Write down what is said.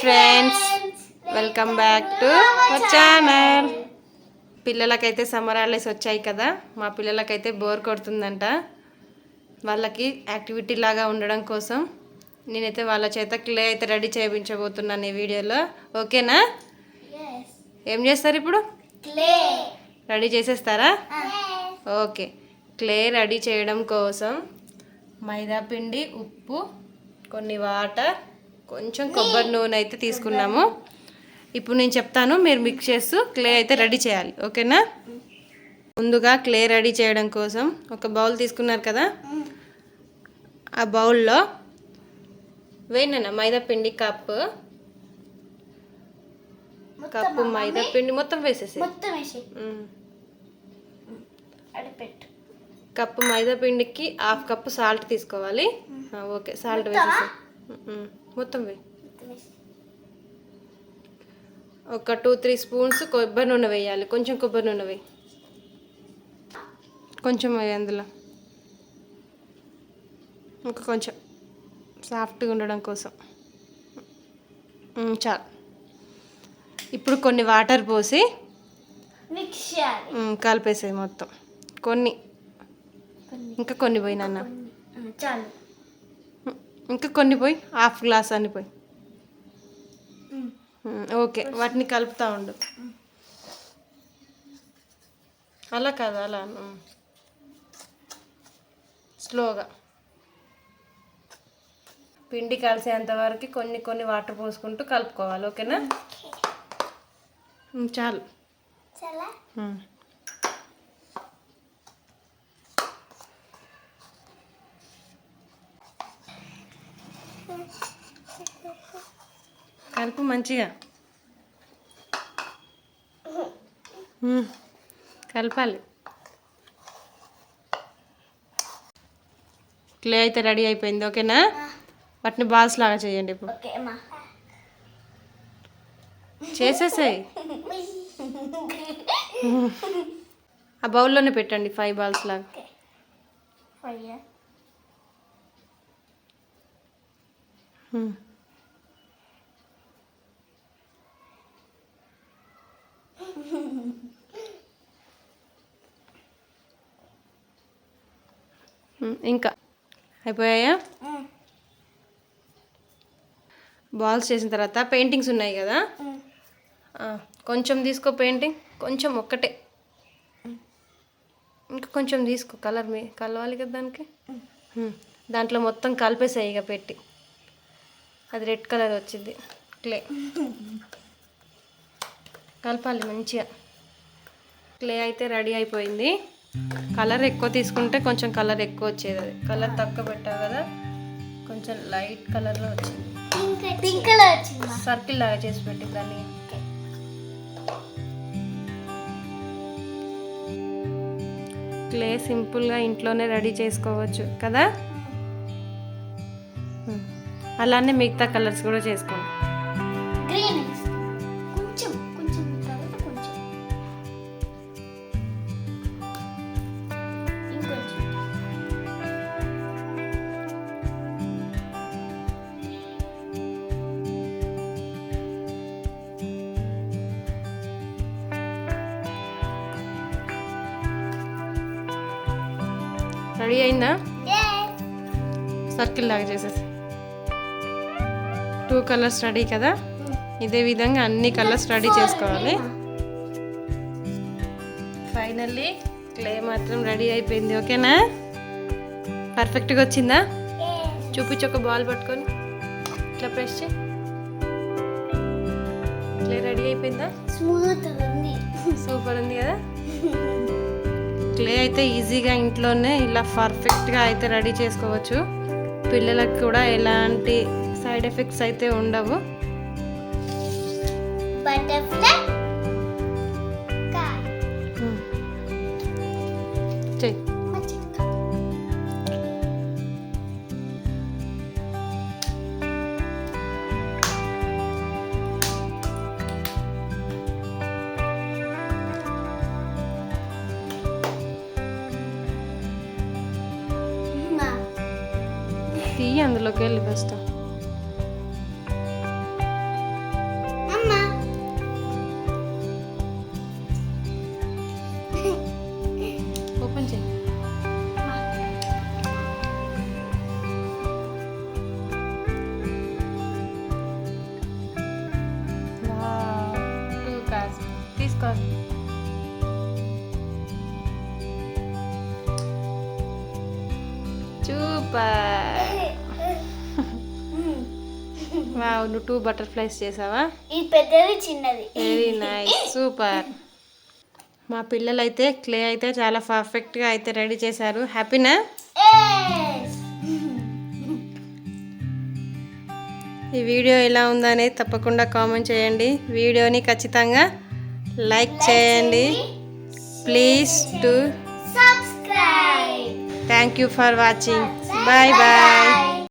Friends, welcome back to our channel. పిల్లలకైతే summer holidays వచ్చాయి కదా. మా పిల్లలకైతే బోర్ కొడుతుందంట. వాళ్ళకి యాక్టివిటీ లాగా ఉండడం కోసం నేనైతే వాళ్ళ చేత క్లే అయితే రెడీ చేయించబోతున్నాను ఈ వీడియోలో. ఓకేనా? ఏం చేస్తారు ఇప్పుడు? క్లే రెడీ చేసేస్తారా? ఓకే. క్లే రెడీ చేయడం కోసం మైదా పిండి, ఉప్పు, కొన్ని వాటర్, కొంచెం కొబ్బరి నూనె అయితే తీసుకున్నాము. ఇప్పుడు నేను చెప్తాను, మీరు మిక్స్ చేస్తూ క్లే అయితే రెడీ చేయాలి. ఓకేనా? ముందుగా క్లే రెడీ చేయడం కోసం ఒక బౌల్ తీసుకున్నారు కదా. ఆ బౌల్లో వేయనన్నా మైదా పిండి కప్పు మైదా పిండి మొత్తం వేసేసి కప్పు మైదా పిండికి హాఫ్ కప్పు సాల్ట్ తీసుకోవాలి. ఓకే, సాల్ట్ వేసేసి మొత్తం వేయి. ఒక 2-3 స్పూన్స్ కొబ్బరి నూనె వేయాలి. కొంచెం కొబ్బరి నూనె వేయి, కొంచెం వేయి అందులో, ఇంకా కొంచెం సాఫ్ట్గా ఉండడం కోసం. చాలు. ఇప్పుడు కొన్ని వాటర్ పోసి మిక్స్ చేయాలి. కలిపేసేది మొత్తం. కొన్ని ఇంకా కొన్ని పోయి నాన్న, చాలు. ఇంకా కొన్ని పోయి, హాఫ్ గ్లాస్ అని పోయి. ఓకే, వాటిని కలుపుతూ ఉండు. అలా కాదు, అలా స్లోగా. పిండి కలిసేంత వరకు కొన్ని కొన్ని వాటర్ పోసుకుంటూ కలుపుకోవాలి. ఓకేనా? చాలు. కలుపు మంచిగా కలపాలి. క్లే అయితే రెడీ అయిపోయింది. ఓకేనా? వాటిని బాల్స్ లాగా చేయండి. ఇప్పుడు చేసేసాయి. ఆ బౌల్లోనే పెట్టండి 5 బాల్స్ లాగా. ఇంకా అయిపోయాయా? బాల్స్ చేసిన తర్వాత పెయింటింగ్స్ ఉన్నాయి కదా, కొంచెం తీసుకో పెయింటింగ్, కొంచెం ఒక్కటే. ఇంకా కొంచెం తీసుకో, కలర్ కలవాలి కదా దానికి. దాంట్లో మొత్తం కలిపేసాయి ఇక పెట్టి. అది రెడ్ కలర్ వచ్చింది. క్లే కలపాలి మంచిగా. క్లే అయితే రెడీ అయిపోయింది. కలర్ ఎక్కువ తీసుకుంటే కొంచెం కలర్ ఎక్కువ వచ్చేది. అది కలర్ తక్కువ పెట్టావు కదా, కొంచెం లైట్ కలర్లో వచ్చింది. పింక్ కలర్ వచ్చింది. సర్కిల్ లాగా చేసి పెట్టి దాన్ని. క్లే సింపుల్గా ఇంట్లోనే రెడీ చేసుకోవచ్చు కదా. అలానే మిగతా కలర్స్ కూడా చేసుకోండి. గ్రీన్ కొంచెం కొంచెం కొంచెం ఇంకొంచెం. రెడీ అయిందా? సర్కిల్ లాగా చేసేసి 2 కలర్స్ రెడీ కదా. ఇదే విధంగా అన్ని కలర్స్ రెడీ చేసుకోవాలి. ఫైనల్లీ క్లే మాత్రం రెడీ అయిపోయింది. ఓకేనా? పర్ఫెక్ట్గా వచ్చిందా? చూపించి ఒక బాల్ పట్టుకొని ఇట్లా ప్రెస్ చేయి. క్లే రెడీ అయిపోయిందా? స్మూత్ ఉంది. సూపర్ ఉంది కదా. క్లే అయితే ఈజీగా ఇంట్లోనే ఇలా పర్ఫెక్ట్గా అయితే రెడీ చేసుకోవచ్చు. పిల్లలకు కూడా ఎలాంటి సైడ్ ఎఫెక్ట్స్ అయితే ఉండవు. బటర్ఫ్లై చెయ్యి. తీయి అందులోకి వెళ్ళి ఫస్ట్. సూపర్. వావ్, నువ్వు 2 బటర్ఫ్లైస్ చేసావా? ఇది పెద్దది చిన్నది. Very nice, super. మా పిల్లలు అయితే క్లే అయితే చాలా పర్ఫెక్ట్గా అయితే రెడీ చేశారు. హ్యాపీనా? ఈ వీడియో ఎలా ఉందనేది తప్పకుండా కామెంట్ చేయండి. వీడియోని ఖచ్చితంగా లైక్ చేయండి. Please to subscribe. Thank you for watching. Bye bye.